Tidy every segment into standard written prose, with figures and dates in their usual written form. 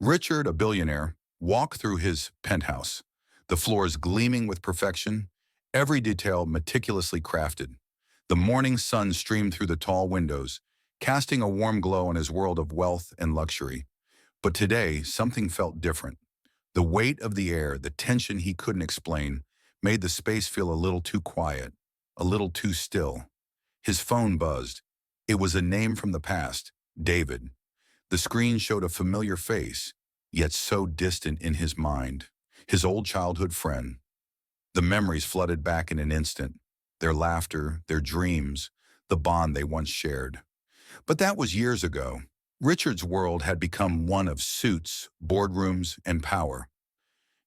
Richard, a billionaire, walked through his penthouse, the floors gleaming with perfection, every detail meticulously crafted. The morning sun streamed through the tall windows, casting a warm glow on his world of wealth and luxury. But today, something felt different. The weight of the air, the tension he couldn't explain, made the space feel a little too quiet, a little too still. His phone buzzed. It was a name from the past, David. The screen showed a familiar face, yet so distant in his mind. His old childhood friend. The memories flooded back in an instant. Their laughter, their dreams, the bond they once shared. But that was years ago. Richard's world had become one of suits, boardrooms, and power.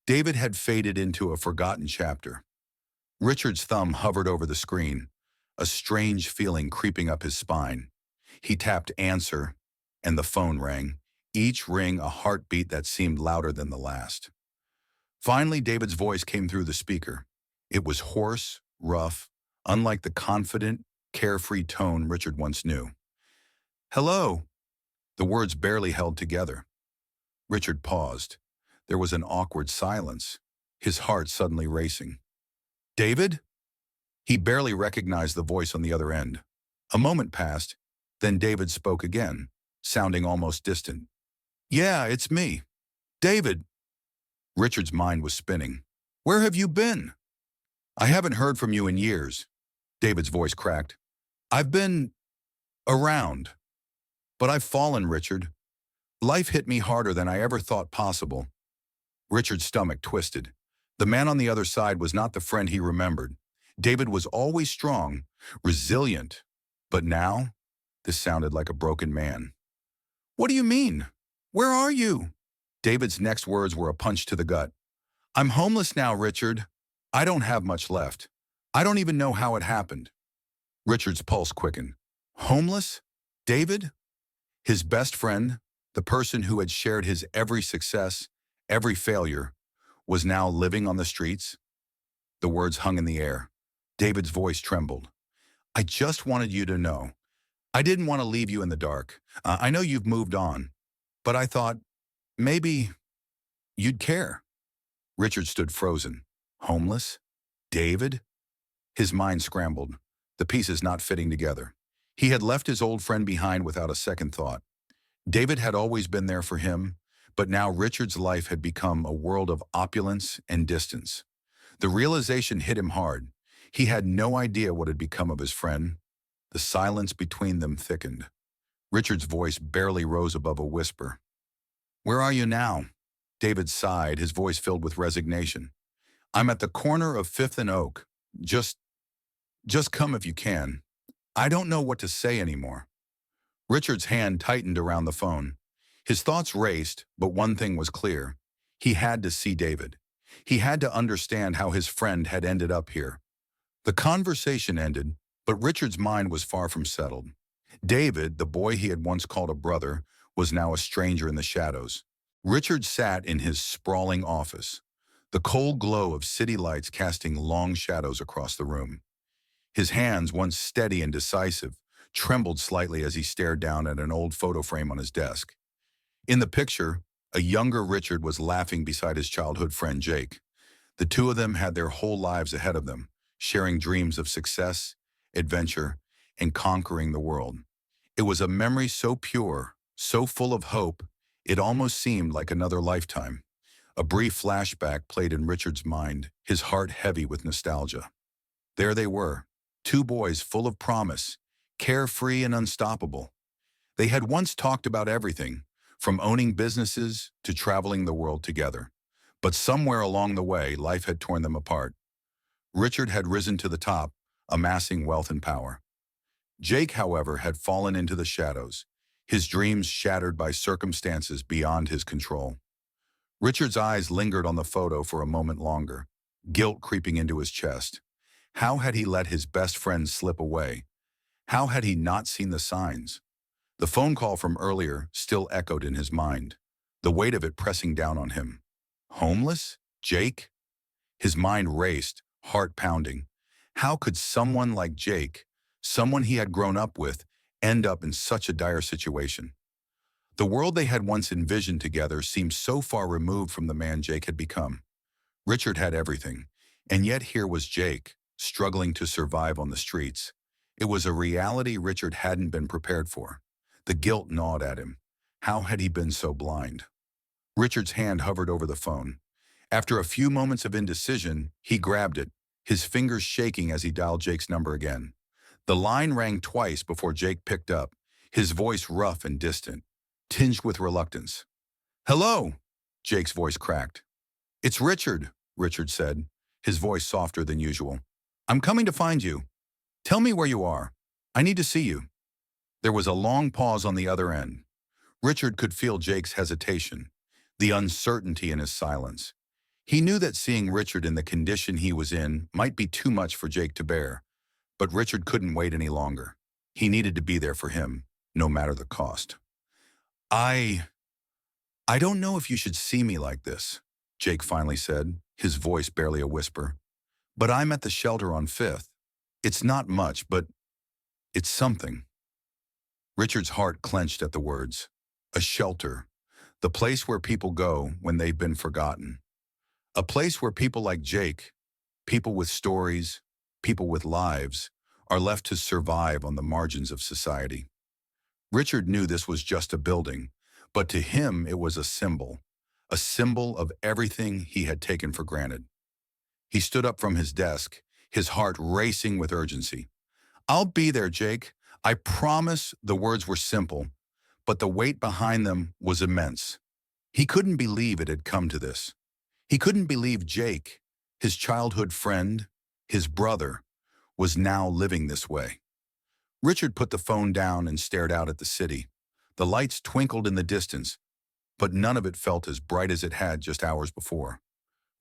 David had faded into a forgotten chapter. Richard's thumb hovered over the screen, a strange feeling creeping up his spine. He tapped answer, and the phone rang, each ring a heartbeat that seemed louder than the last. Finally, David's voice came through the speaker. It was hoarse, rough, unlike the confident, carefree tone Richard once knew. "Hello." The words barely held together. Richard paused. There was an awkward silence, his heart suddenly racing. "David?" He barely recognized the voice on the other end. A moment passed, then David spoke again, sounding almost distant. "Yeah, it's me. David." Richard's mind was spinning. "Where have you been?" "I haven't heard from you in years." David's voice cracked. "I've been around. But I've fallen, Richard. Life hit me harder than I ever thought possible." Richard's stomach twisted. The man on the other side was not the friend he remembered. David was always strong, resilient. But now, this sounded like a broken man. "What do you mean? Where are you?" David's next words were a punch to the gut. "I'm homeless now, Richard. I don't have much left. I don't even know how it happened." Richard's pulse quickened. Homeless? David? His best friend, the person who had shared his every success, every failure, was now living on the streets? The words hung in the air. David's voice trembled. "I just wanted you to know. I didn't want to leave you in the dark. I know you've moved on, but I thought maybe you'd care." Richard stood frozen. Homeless? David? His mind scrambled, the pieces not fitting together. He had left his old friend behind without a second thought. David had always been there for him, but now Richard's life had become a world of opulence and distance. The realization hit him hard. He had no idea what had become of his friend. The silence between them thickened. Richard's voice barely rose above a whisper. "Where are you now?" David sighed, his voice filled with resignation. "I'm at the corner of Fifth and Oak. Just come if you can. I don't know what to say anymore." Richard's hand tightened around the phone. His thoughts raced, but one thing was clear. He had to see David. He had to understand how his friend had ended up here. The conversation ended, but Richard's mind was far from settled. David, the boy he had once called a brother, was now a stranger in the shadows. Richard sat in his sprawling office, the cold glow of city lights casting long shadows across the room. His hands, once steady and decisive, trembled slightly as he stared down at an old photo frame on his desk. In the picture, a younger Richard was laughing beside his childhood friend Jake. The two of them had their whole lives ahead of them, sharing dreams of success, adventure, and conquering the world. It was a memory so pure, so full of hope, it almost seemed like another lifetime. A brief flashback played in Richard's mind, his heart heavy with nostalgia. There they were, two boys full of promise, carefree and unstoppable. They had once talked about everything, from owning businesses to traveling the world together. But somewhere along the way, life had torn them apart. Richard had risen to the top, amassing wealth and power. Jake, however, had fallen into the shadows, his dreams shattered by circumstances beyond his control. Richard's eyes lingered on the photo for a moment longer, guilt creeping into his chest. How had he let his best friend slip away? How had he not seen the signs? The phone call from earlier still echoed in his mind, the weight of it pressing down on him. Homeless? Jake? His mind raced, heart pounding. How could someone like Jake, someone he had grown up with, end up in such a dire situation? The world they had once envisioned together seemed so far removed from the man Jake had become. Richard had everything, and yet here was Jake, struggling to survive on the streets. It was a reality Richard hadn't been prepared for. The guilt gnawed at him. How had he been so blind? Richard's hand hovered over the phone. After a few moments of indecision, he grabbed it, his fingers shaking as he dialed Jake's number again. The line rang twice before Jake picked up, his voice rough and distant, tinged with reluctance. "Hello," Jake's voice cracked. "It's Richard," Richard said, his voice softer than usual. "I'm coming to find you. Tell me where you are. I need to see you." There was a long pause on the other end. Richard could feel Jake's hesitation, the uncertainty in his silence. He knew that seeing Richard in the condition he was in might be too much for Jake to bear, but Richard couldn't wait any longer. He needed to be there for him, no matter the cost. I don't know if you should see me like this," Jake finally said, his voice barely a whisper. "But I'm at the shelter on 5th. It's not much, but it's something." Richard's heart clenched at the words. A shelter. The place where people go when they've been forgotten. A place where people like Jake, people with stories, people with lives, are left to survive on the margins of society. Richard knew this was just a building, but to him it was a symbol of everything he had taken for granted. He stood up from his desk, his heart racing with urgency. "I'll be there, Jake. I promise." The words were simple, but the weight behind them was immense. He couldn't believe it had come to this. He couldn't believe Jake, his childhood friend, his brother, was now living this way. Richard put the phone down and stared out at the city. The lights twinkled in the distance, but none of it felt as bright as it had just hours before.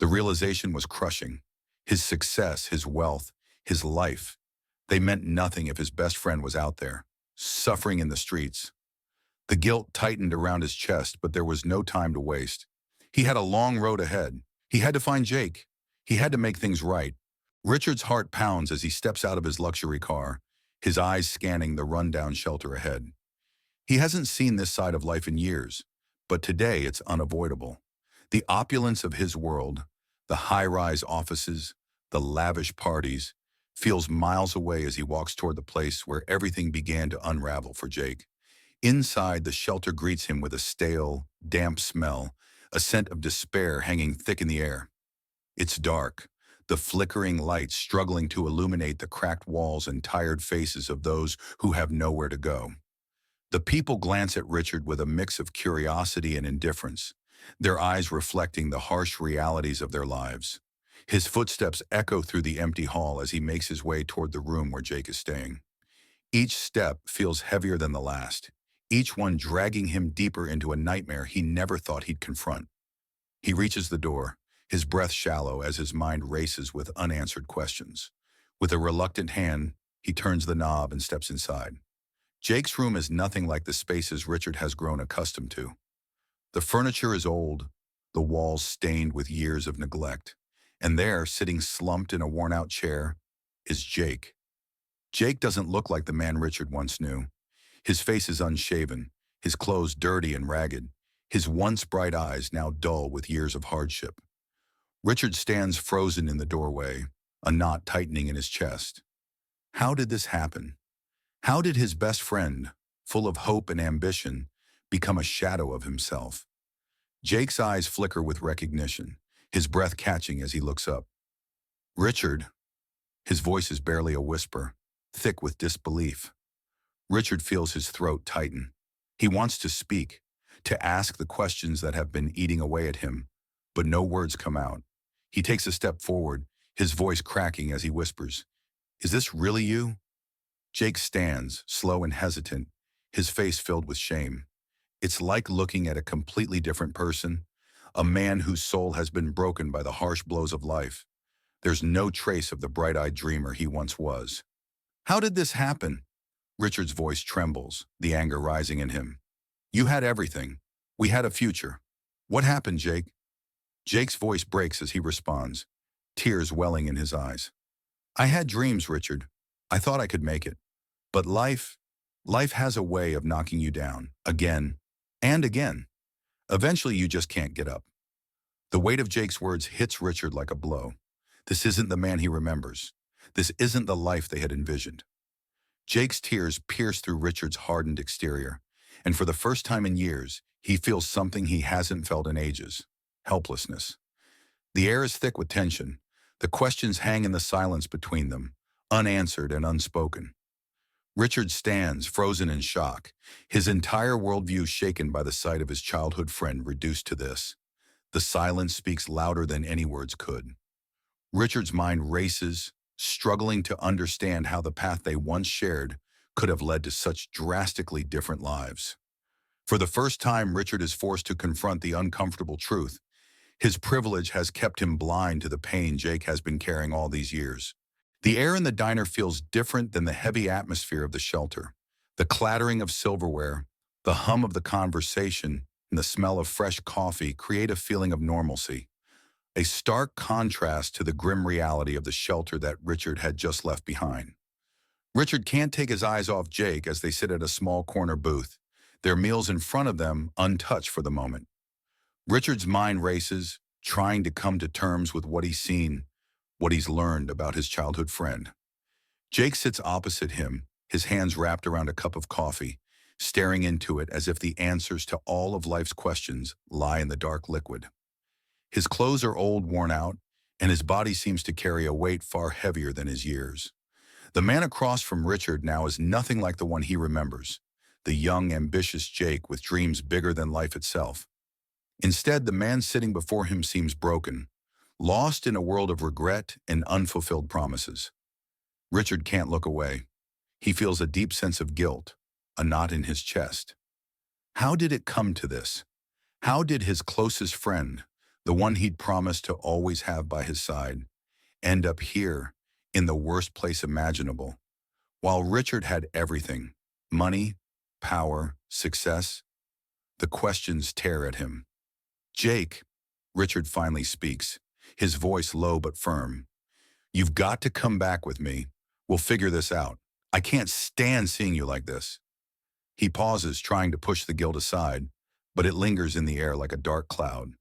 The realization was crushing. His success, his wealth, his life, they meant nothing if his best friend was out there, suffering in the streets. The guilt tightened around his chest, but there was no time to waste. He had a long road ahead. He had to find Jake. He had to make things right. Richard's heart pounds as he steps out of his luxury car, his eyes scanning the rundown shelter ahead. He hasn't seen this side of life in years, but today it's unavoidable. The opulence of his world, the high-rise offices, the lavish parties, feels miles away as he walks toward the place where everything began to unravel for Jake. Inside, the shelter greets him with a stale, damp smell, a scent of despair hanging thick in the air. It's dark, the flickering lights struggling to illuminate the cracked walls and tired faces of those who have nowhere to go. The people glance at Richard with a mix of curiosity and indifference, their eyes reflecting the harsh realities of their lives. His footsteps echo through the empty hall as he makes his way toward the room where Jake is staying. Each step feels heavier than the last, each one dragging him deeper into a nightmare he never thought he'd confront. He reaches the door, his breath shallow as his mind races with unanswered questions. With a reluctant hand, he turns the knob and steps inside. Jake's room is nothing like the spaces Richard has grown accustomed to. The furniture is old, the walls stained with years of neglect, and there, sitting slumped in a worn-out chair, is Jake. Jake doesn't look like the man Richard once knew. His face is unshaven, his clothes dirty and ragged, his once bright eyes now dull with years of hardship. Richard stands frozen in the doorway, a knot tightening in his chest. How did this happen? How did his best friend, full of hope and ambition, become a shadow of himself? Jake's eyes flicker with recognition, his breath catching as he looks up. "Richard," his voice is barely a whisper, thick with disbelief. Richard feels his throat tighten. He wants to speak, to ask the questions that have been eating away at him, but no words come out. He takes a step forward, his voice cracking as he whispers, "Is this really you?" Jake stands, slow and hesitant, his face filled with shame. It's like looking at a completely different person, a man whose soul has been broken by the harsh blows of life. There's no trace of the bright-eyed dreamer he once was. "How did this happen?" Richard's voice trembles, the anger rising in him. "You had everything. We had a future. What happened, Jake?" Jake's voice breaks as he responds, tears welling in his eyes. "I had dreams, Richard. I thought I could make it. But life has a way of knocking you down, again And again. Eventually, you just can't get up. The weight of Jake's words hits Richard like a blow. This isn't the man he remembers. This isn't the life they had envisioned. Jake's tears pierce through Richard's hardened exterior, and for the first time in years, he feels something he hasn't felt in ages: helplessness. The air is thick with tension. The questions hang in the silence between them, unanswered and unspoken. Richard stands, frozen in shock, his entire worldview shaken by the sight of his childhood friend reduced to this. The silence speaks louder than any words could. Richard's mind races, struggling to understand how the path they once shared could have led to such drastically different lives. For the first time, Richard is forced to confront the uncomfortable truth. His privilege has kept him blind to the pain Jake has been carrying all these years. The air in the diner feels different than the heavy atmosphere of the shelter. The clattering of silverware, the hum of the conversation, and the smell of fresh coffee create a feeling of normalcy, a stark contrast to the grim reality of the shelter that Richard had just left behind. Richard can't take his eyes off Jake as they sit at a small corner booth, their meals in front of them untouched for the moment. Richard's mind races, trying to come to terms with what he's seen, what he's learned about his childhood friend. Jake sits opposite him, his hands wrapped around a cup of coffee, staring into it as if the answers to all of life's questions lie in the dark liquid. His clothes are old, worn out, and his body seems to carry a weight far heavier than his years. The man across from Richard now is nothing like the one he remembers, the young, ambitious Jake with dreams bigger than life itself. Instead, the man sitting before him seems broken, lost in a world of regret and unfulfilled promises. Richard can't look away. He feels a deep sense of guilt, a knot in his chest. How did it come to this? How did his closest friend, the one he'd promised to always have by his side, end up here, in the worst place imaginable, while Richard had everything: money, power, success? The questions tear at him. "Jake," Richard finally speaks, his voice low but firm. "You've got to come back with me. We'll figure this out. I can't stand seeing you like this." He pauses, trying to push the guilt aside, but it lingers in the air like a dark cloud.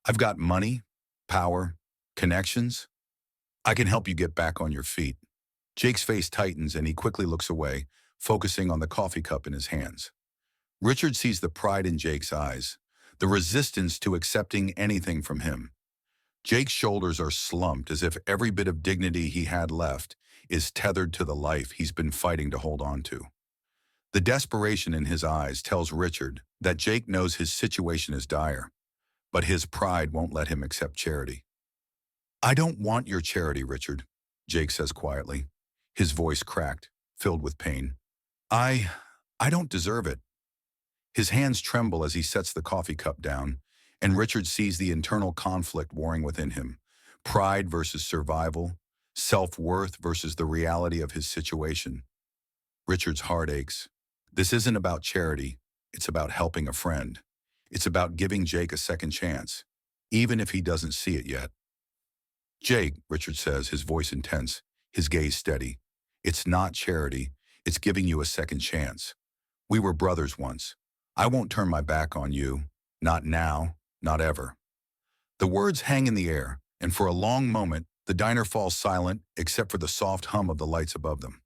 "I've got money, power, connections. I can help you get back on your feet." Jake's face tightens and he quickly looks away, focusing on the coffee cup in his hands. Richard sees the pride in Jake's eyes, the resistance to accepting anything from him. Jake's shoulders are slumped as if every bit of dignity he had left is tethered to the life he's been fighting to hold on to. The desperation in his eyes tells Richard that Jake knows his situation is dire, but his pride won't let him accept charity. "I don't want your charity, Richard," Jake says quietly, his voice cracked, filled with pain. I don't deserve it." His hands tremble as he sets the coffee cup down, and Richard sees the internal conflict warring within him: pride versus survival, self-worth versus the reality of his situation. Richard's heart aches. This isn't about charity, it's about helping a friend. It's about giving Jake a second chance, even if he doesn't see it yet. "Jake," Richard says, his voice intense, his gaze steady, "it's not charity, it's giving you a second chance. We were brothers once. I won't turn my back on you. Not now, not ever." The words hang in the air, and for a long moment, the diner falls silent except for the soft hum of the lights above them.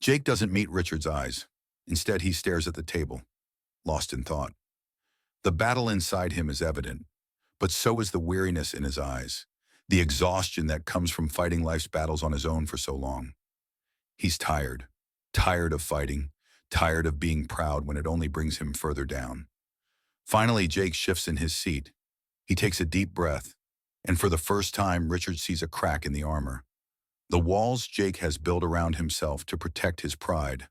Jake doesn't meet Richard's eyes. Instead, he stares at the table, lost in thought. The battle inside him is evident, but so is the weariness in his eyes, the exhaustion that comes from fighting life's battles on his own for so long. He's tired, tired of fighting, tired of being proud when it only brings him further down. Finally, Jake shifts in his seat. He takes a deep breath, and for the first time, Richard sees a crack in the armor. The walls Jake has built around himself to protect his pride.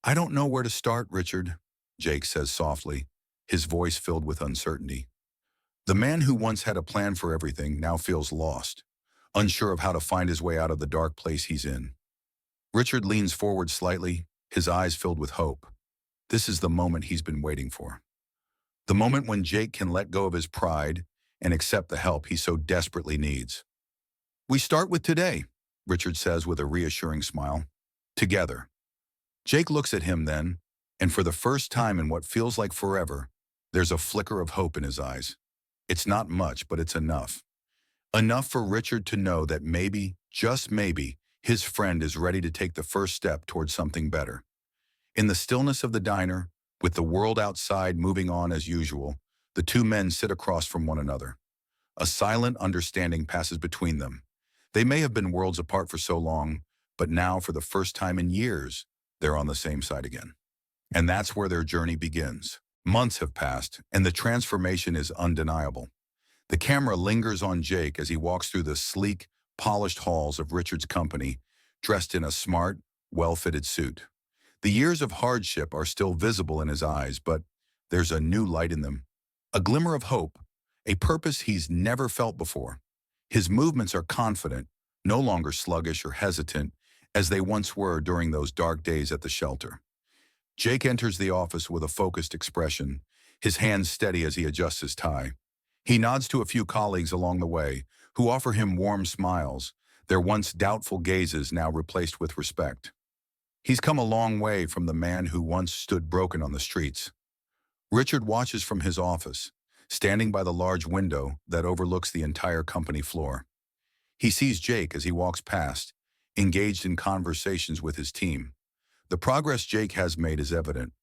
"I don't know where to start, Richard," Jake says softly, his voice filled with uncertainty. The man who once had a plan for everything now feels lost, unsure of how to find his way out of the dark place he's in. Richard leans forward slightly, his eyes filled with hope. This is the moment he's been waiting for. The moment when Jake can let go of his pride and accept the help he so desperately needs. "We start with today," Richard says with a reassuring smile. "Together." Jake looks at him then, And for the first time in what feels like forever, there's a flicker of hope in his eyes. It's not much, but it's enough. Enough for Richard to know that maybe, just maybe, his friend is ready to take the first step towards something better. In the stillness of the diner, with the world outside moving on as usual, the two men sit across from one another. A silent understanding passes between them. They may have been worlds apart for so long, but now, for the first time in years, they're on the same side again. And that's where their journey begins. Months have passed, and the transformation is undeniable. The camera lingers on Jake as he walks through the sleek, polished halls of Richard's company, dressed in a smart, well-fitted suit. The years of hardship are still visible in his eyes, but there's a new light in them. A glimmer of hope, a purpose he's never felt before. His movements are confident, no longer sluggish or hesitant, as they once were during those dark days at the shelter. Jake enters the office with a focused expression, his hands steady as he adjusts his tie. He nods to a few colleagues along the way, who offer him warm smiles, their once doubtful gazes now replaced with respect. He's come a long way from the man who once stood broken on the streets. Richard watches from his office, standing by the large window that overlooks the entire company floor. He sees Jake as he walks past, engaged in conversations with his team. The progress Jake has made is evident.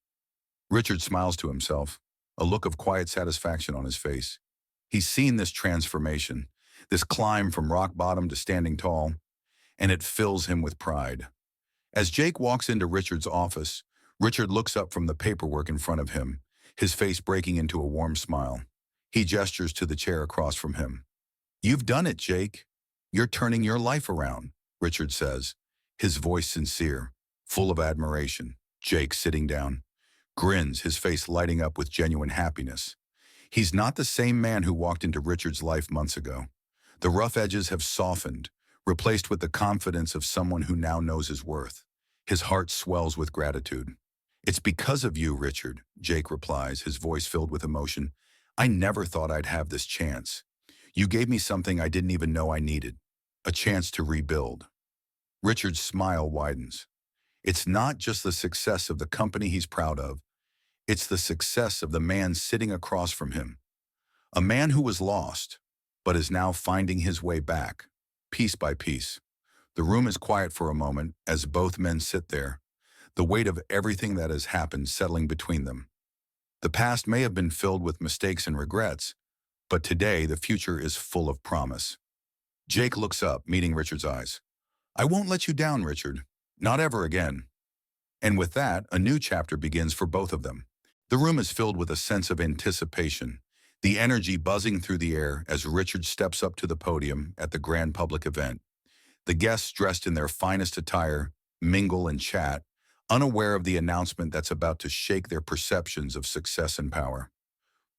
Richard smiles to himself, a look of quiet satisfaction on his face. He's seen this transformation, this climb from rock bottom to standing tall, and it fills him with pride. As Jake walks into Richard's office, Richard looks up from the paperwork in front of him, his face breaking into a warm smile. He gestures to the chair across from him. "You've done it, Jake. You're turning your life around," Richard says, his voice sincere, full of admiration. Jake, sitting down, grins, his face lighting up with genuine happiness. He's not the same man who walked into Richard's life months ago. The rough edges have softened, replaced with the confidence of someone who now knows his worth. His heart swells with gratitude. "It's because of you, Richard," Jake replies, his voice filled with emotion. "I never thought I'd have this chance. You gave me something I didn't even know I needed, a chance to rebuild." Richard's smile widens. It's not just the success of the company he's proud of. It's the success of the man sitting across from him. A man who was lost, but is now finding his way back, piece by piece. The room is quiet for a moment as both men sit there, the weight of everything that has happened settling between them. The past may have been filled with mistakes and regrets, but today the future is full of promise. Jake looks up, meeting Richard's eyes. "I won't let you down, Richard. Not ever again." And with that, a new chapter begins for both of them. The room is filled with a sense of anticipation, the energy buzzing through the air as Richard steps up to the podium at the grand public event. The guests, dressed in their finest attire, mingle and chat, unaware of the announcement that's about to shake their perceptions of success and power.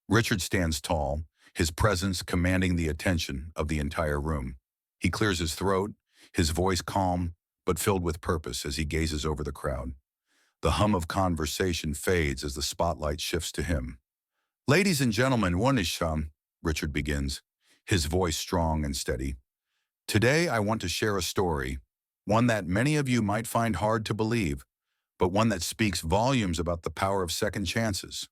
Richard stands tall, his presence commanding the attention of the entire room. He clears his throat, his voice calm but filled with purpose as he gazes over the crowd. The hum of conversation fades as the spotlight shifts to him. "Ladies and gentlemen, Richard begins, his voice strong and steady. "Today I want to share a story, one that many of you might find hard to believe, but one that speaks volumes about the power of second chances."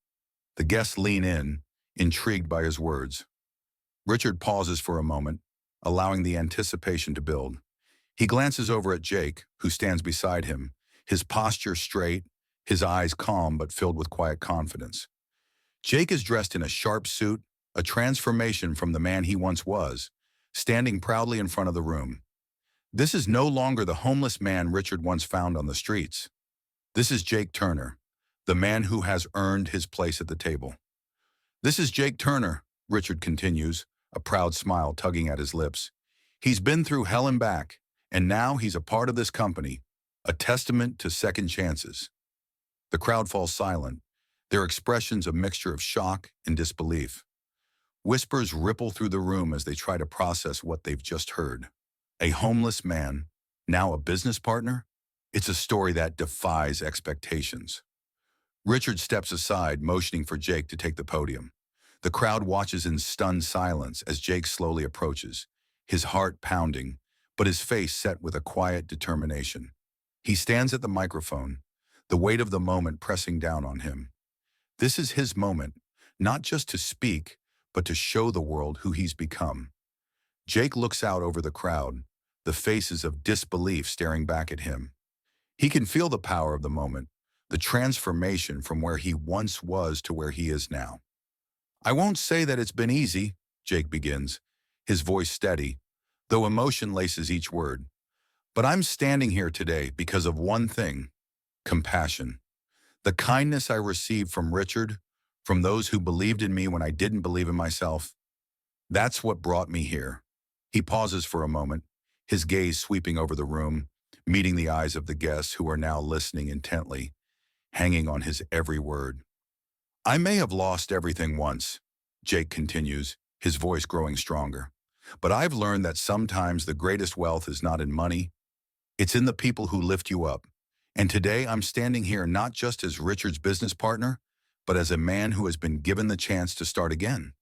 The guests lean in, intrigued by his words. Richard pauses for a moment, allowing the anticipation to build. He glances over at Jake, who stands beside him, his posture straight, his eyes calm but filled with quiet confidence. Jake is dressed in a sharp suit, a transformation from the man he once was, standing proudly in front of the room. This is no longer the homeless man Richard once found on the streets. This is Jake Turner, the man who has earned his place at the table. "This is Jake Turner," Richard continues, a proud smile tugging at his lips. "He's been through hell and back, and now he's a part of this company, a testament to second chances." The crowd falls silent, their expressions a mixture of shock and disbelief. Whispers ripple through the room as they try to process what they've just heard. A homeless man, now a business partner? It's a story that defies expectations. Richard steps aside, motioning for Jake to take the podium. The crowd watches in stunned silence as Jake slowly approaches, his heart pounding, but his face set with a quiet determination. He stands at the microphone, the weight of the moment pressing down on him. This is his moment, not just to speak, but to show the world who he's become. Jake looks out over the crowd, the faces of disbelief staring back at him. He can feel the power of the moment, the transformation from where he once was to where he is now. "I won't say that it's been easy," Jake begins, his voice steady, though emotion laces each word. "But I'm standing here today because of one thing: compassion. The kindness I received from Richard, from those who believed in me when I didn't believe in myself. That's what brought me here." He pauses for a moment, his gaze sweeping over the room, meeting the eyes of the guests who are now listening intently, hanging on his every word. "I may have lost everything once," Jake continues, his voice growing stronger. "But I've learned that sometimes the greatest wealth is not in money, it's in the people who lift you up. And today I'm standing here not just as Richard's business partner, but as a man who has been given the chance to start again."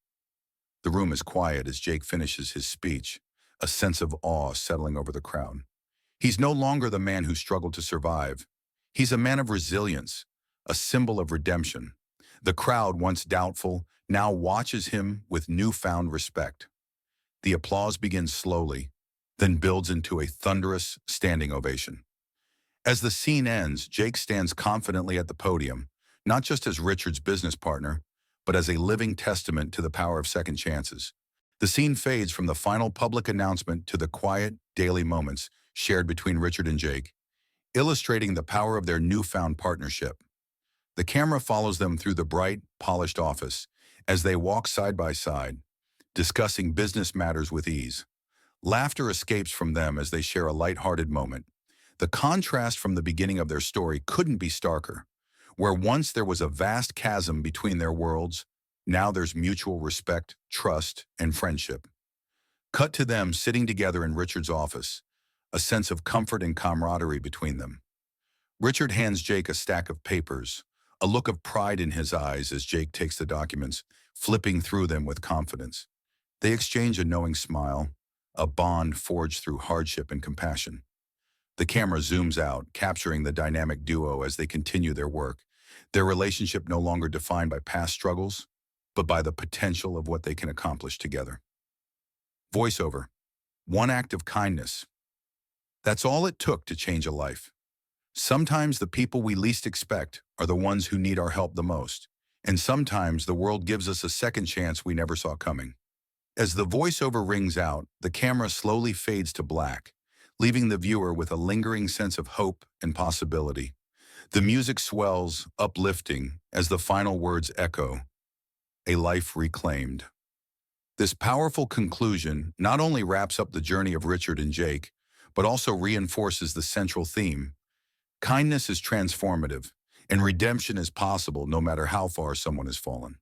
The room is quiet as Jake finishes his speech, a sense of awe settling over the crowd. He's no longer the man who struggled to survive. He's a man of resilience, a symbol of redemption. The crowd, once doubtful, now watches him with newfound respect. The applause begins slowly, then builds into a thunderous standing ovation. As the scene ends, Jake stands confidently at the podium, not just as Richard's business partner, but as a living testament to the power of second chances. The scene fades from the final public announcement to the quiet, daily moments shared between Richard and Jake, illustrating the power of their newfound partnership. The camera follows them through the bright, polished office as they walk side by side, discussing business matters with ease. Laughter escapes from them as they share a light-hearted moment. The contrast from the beginning of their story couldn't be starker. Where once there was a vast chasm between their worlds, now there's mutual respect, trust, and friendship. Cut to them sitting together in Richard's office, a sense of comfort and camaraderie between them. Richard hands Jake a stack of papers, a look of pride in his eyes as Jake takes the documents, flipping through them with confidence. They exchange a knowing smile, a bond forged through hardship and compassion. The camera zooms out, capturing the dynamic duo as they continue their work, their relationship no longer defined by past struggles, but by the potential of what they can accomplish together. Voiceover. One act of kindness. That's all it took to change a life. Sometimes the people we least expect are the ones who need our help the most, and sometimes the world gives us a second chance we never saw coming. As the voiceover rings out, the camera slowly fades to black, leaving the viewer with a lingering sense of hope and possibility. The music swells, uplifting, as the final words echo, "A life reclaimed." This powerful conclusion not only wraps up the journey of Richard and Jake, but also reinforces the central theme. Kindness is transformative, and redemption is possible no matter how far someone has fallen.